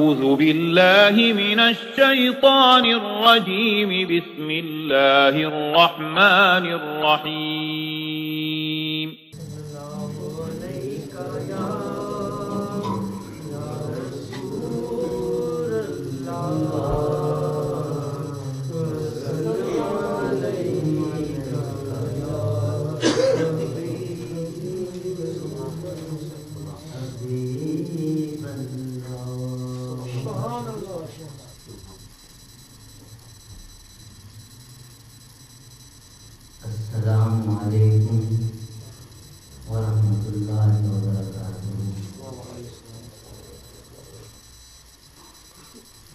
أعوذ بالله من الشيطان الرجيم. بسم الله الرحمن الرحيم. السلام علیکم ورحمۃ اللہ وبرکاتہ۔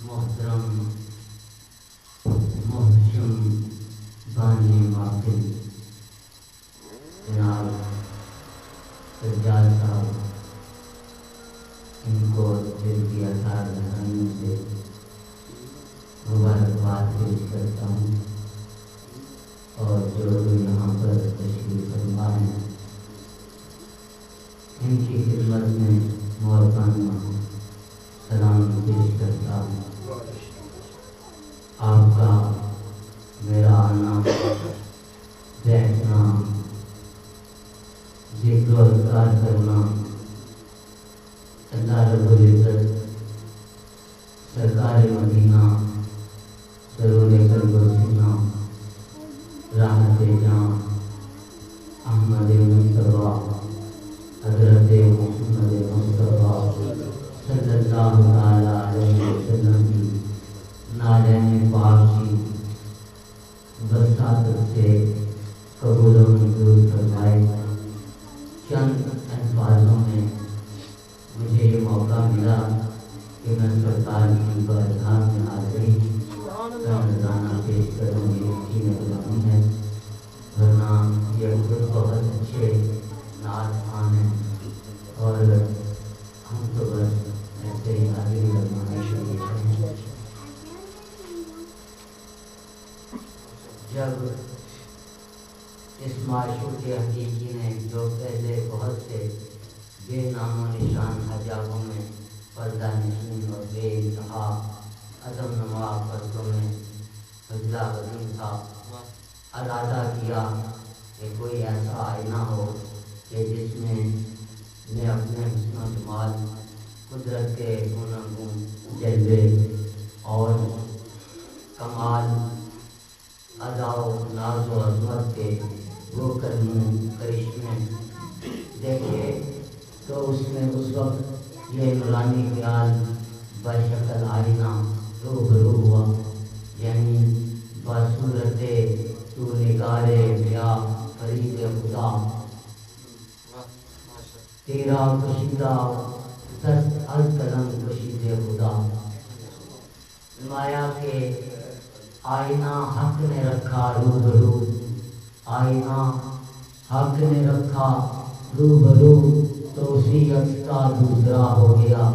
محترم محتشم بانی محفل جناب سجاد صاحب، ان کو دل کی آثار لگانے سے مبارکباد پیش کرتا ہوں، اور جو یہاں پر تشریف فرما ہیں ان کی خدمت میں محترمانہ سلام پیش کرتا ہوں۔ آپ کا میرا آنا، بیٹھنا، ذکر و اذکار کرنا اللہ رب العزت سرکار مدینہ سرور قلب و سینہ راحت جاں احمد مصطفیٰ حضرت محمد مصطفیٰ صلی اللہ تعالیٰ علیہ وسلم کی نالین پاک کی بساطت سے قبول و منظور فرمائے۔ چند الفاظوں میں مجھے یہ موقع ملا کہ میں سرکار کی بارگاہ میں حاضری کا نذرانہ پیش کروں، یہ یقین غلامی ہے، ورنہ یہ خود بہت اچھے نعت خوان ہیں اور ہم تو بس ایسے ہی حاضری لگوانے کے لیے ہیں۔ جب اس معشوق حقیقی نے جو پہلے بہت سے بے نام و نشان حجابوں میں پردہ نشین اور بے انتہا عدم نما پردوں میں فضلہ وزین تھا، ارادہ کیا کہ کوئی ایسا آئینہ ہو کہ جس میں اپنے حسن و جمال، قدرت کے گوناگون جلوے اور کمال ادا و ناز و عظمت کے وہ کرشمے دیکھے، تو اس میں اس وقت یہ نورانی خیال بشکل آئینہ روبرو ہوا، یعنی بصورت تو نگار بیا فرید خدا، تیرا کشیدہ دست از قلم کشید خدا۔ فرمایا کہ آئینہ حق نے رکھا روبرو، آئینہ حق نے رکھا روبرو، تو اسی عکس کا دوسرا ہو گیا۔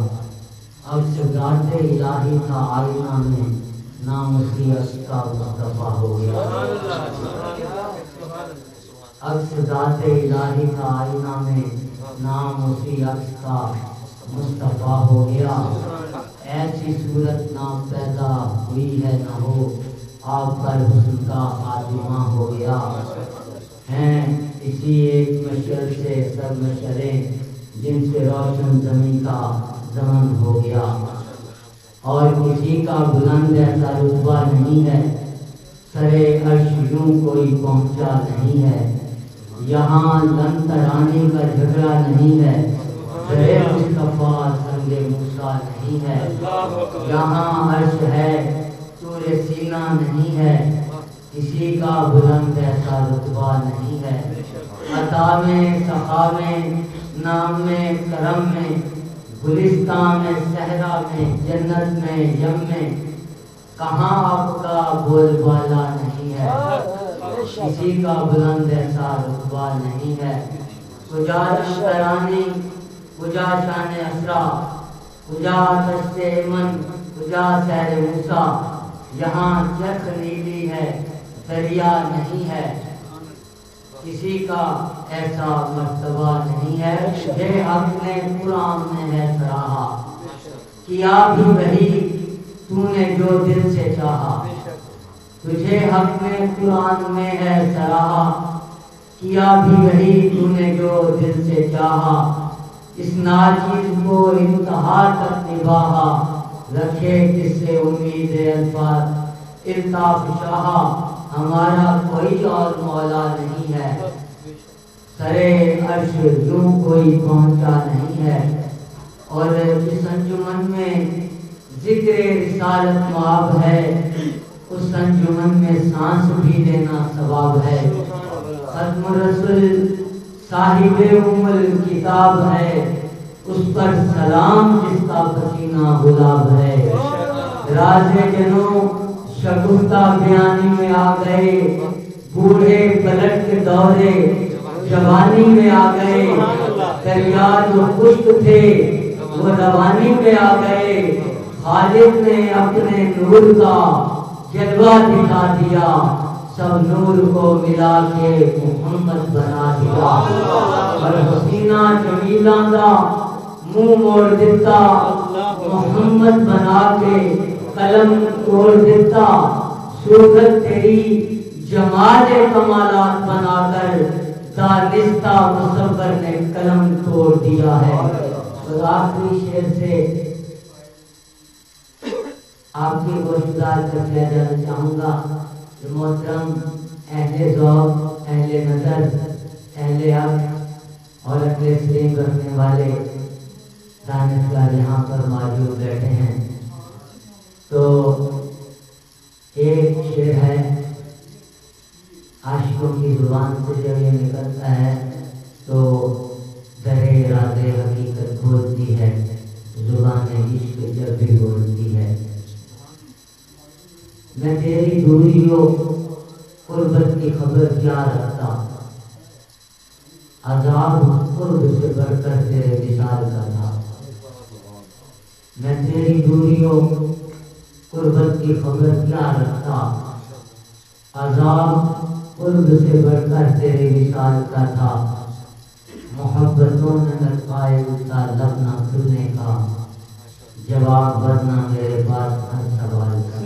عکس ذات الہی تھا آئینہ میں، نام اسی عکس کا مصطفیٰ ہو گیا۔ عکس ذات الہی تھا آئینہ میں، نام اسی عکس کا مصطفیٰ ہو گیا۔ ایسی صورت نہ پیدا ہوئی ہے نہ ہو، آپ پر حسن کا خاتمہ ہو گیا۔ ہیں اسی ایک مشعل سے سب مشعلیں، جن سے روشن زمین کا زمن ہو گیا، اور کسی کا بلند ایسا رتبہ نہیں ہے، سرے عرش یوں کوئی پہنچا نہیں ہے، یہاں لن ترانی کا جھگڑا نہیں ہے، سرے مصطفیٰ سنگ موسیٰ نہیں ہے، یہاں عرش ہے طور سینہ نہیں ہے، کسی کا بلند ایسا رتبہ نہیں ہے۔ عطا میں، سخا میں، نام میں، کرم میں، گلستان میں، صحرا میں، جنت میں، یم میں، کہاں آپ کا بول بالا نہیں ہے، کسی کا بلند ایسا رتبہ نہیں ہے۔ کجا ترانی، کجا شان اسرا، کجا دشت ایمن، کجا سیر موسیٰ، یہاں چرخ نیلی ہے دریا نہیں ہے، کسی کا ایسا مرتبہ نہیں ہے، یہ حق نے قرآن میں ہے سراہا۔ کیا بھی وہی تو نے جو دل سے چاہا، تجھے حق میں قرآن میں ہے سراہا، کیا بھی وہی تو نے جو دل سے چاہا، اس ناچیز کو انتہا تک نباہا، رکھے کس سے امید الفاظ الطاف شاہا، ہمارا کوئی اور مولا نہیں ہے، سرے عرش یوں کوئی پہنچا نہیں ہے، اور جس انجمن میں ذکر رسالت معاب ہے، اس انجمن میں سانس بھی لینا ثواب ہے، ختم رسول صاحب ام الکتاب ہے، اس پر سلام جس کا پسینہ گلاب ہے، راز جنوں شگفتہ بیانی میں آ گئے، بوڑھے پلٹ کے دورے جوانی میں آ گئے، دریا جو خشک تھے وہ روانی میں آ گئے، خالق نے اپنے نور کا جلوہ دکھا دیا، سب نور کو ملا کے محمد بنا دیا، اور حسینہ جمیلہ دا منہ موڑ دیتا، محمد بنا کے قلم توڑ دیتا، صورت تیری جمال کمالات بنا کر دانستہ مصور نے قلم توڑ دیا ہے۔ اور آخری شعر سے آپ کی گوشتدار کر دیا جانا چاہوں گا کہ محترم اہل ذوق، اہل نظر، اہل عقل اور عقل سلیم رکھنے والے دانشور یہاں پر موجود بیٹھے ہیں، تو ایک شعر ہے عاشقوں کی زبان سے جب یہ نکلتا ہے تو درے ارادے حقیقت بولتی ہے، زبان عشق جب بھی بولتی ہے، میں تیری دوریوں قربت کی خبر کیا رکھتا، عذاب قرب سے بڑھ کر تیرے وصال کا تھا، میں تیری دوریوں قربت کی خبر کیا رکھتا، عذاب قرب سے بڑھ کر تیرے وصال کا تھا، محبتوں نے لٹکائے اٹھتا لب نہ کھلنے کا، جواب ورنہ میرے پاس ہر سوال کا۔